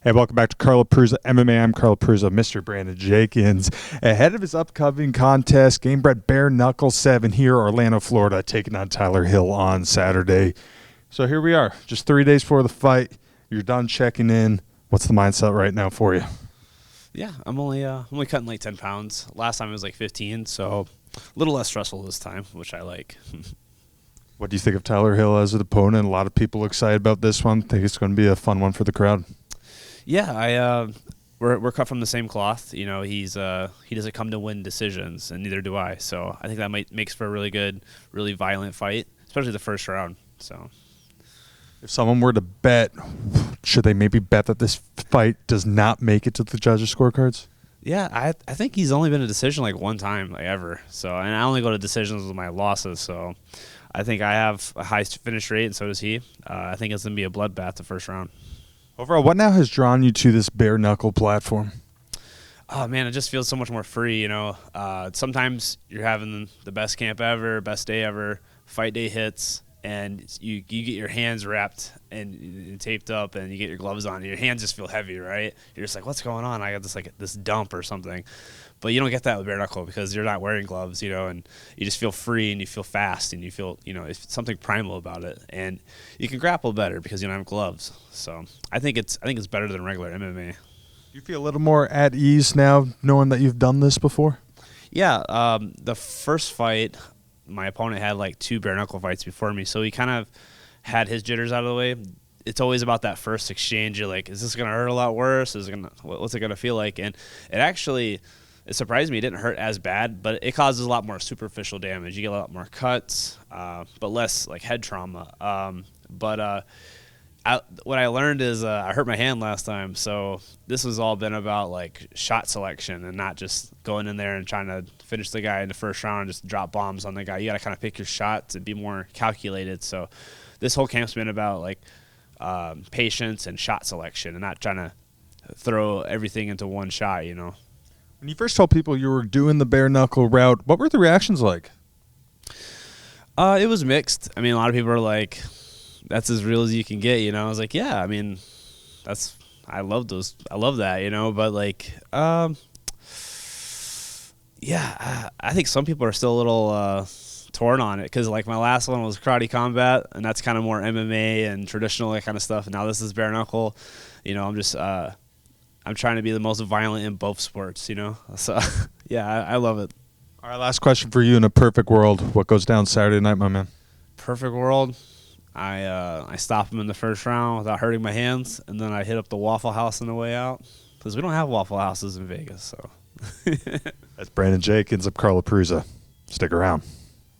Hey, welcome back to Carlo Prusa MMA. I'm Carlo Prusa, Mr. Brandon Jenkins. Ahead of his upcoming contest, Gamebred Bareknuckle 7 here, Orlando, Florida, taking on Tyler Hill on Saturday. So here we are, just 3 days before the fight. You're done checking in. What's the mindset right now for you? Yeah, I'm only cutting like 10 pounds. Last time it was like 15, so a little less stressful this time, which I like. What do you think of Tyler Hill as an opponent? A lot of people excited about this one. Think it's going to be a fun one for the crowd. Yeah, we're cut from the same cloth. You know, he doesn't come to win decisions, and neither do I. So I think that makes for a really good, really violent fight, especially the first round. So if someone were to bet, should they maybe bet that this fight does not make it to the judges' scorecards? Yeah, I think he's only been a decision like one time, like ever. So, and I only go to decisions with my losses. So I think I have a high finish rate, and so does he. I think it's gonna be a bloodbath the first round. Overall, what now has drawn you to this bare knuckle platform? Oh man, it just feels so much more free, you know. Sometimes you're having the best camp ever, best day ever, fight day hits, and you get your hands wrapped and taped up, and you get your gloves on, and your hands just feel heavy, right? You're just like, what's going on? I got this dump or something. But you don't get that with bare knuckle because you're not wearing gloves, you know, and you just feel free and you feel fast and you feel, you know, it's something primal about it. And you can grapple better because you don't have gloves. So I think it's better than regular MMA. You feel a little more at ease now knowing that you've done this before? Yeah, the first fight, my opponent had like 2 bare knuckle fights before me, so he kind of had his jitters out of the way. It's always about that first exchange. You're like, is this gonna hurt a lot worse? What's it gonna feel like? And it surprised me it didn't hurt as bad, but it causes a lot more superficial damage. You get a lot more cuts, but less like head trauma. What I learned is I hurt my hand last time, so this has all been about like shot selection and not just going in there and trying to finish the guy in the first round and just drop bombs on the guy. You got to kind of pick your shots and be more calculated. So this whole camp's been about like patience and shot selection and not trying to throw everything into one shot, you know. When you first told people you were doing the bare knuckle route, what were the reactions like? It was mixed. I mean, a lot of people were like, that's as real as you can get, you know. I was like, yeah, I mean, I love that, you know. But like, yeah, I think some people are still a little torn on it because like my last one was karate combat, and that's kind of more MMA and traditional, that kind of stuff. And now this is bare knuckle, you know. I'm trying to be the most violent in both sports, you know. So yeah, I love it. All right, last question for you. In a perfect world, what goes down Saturday night, my man? Perfect world. I stop him in the first round without hurting my hands, and then I hit up the Waffle House on the way out because we don't have Waffle Houses in Vegas. So that's Brandon Jenkins. I'm Carlo Prusa. Stick around.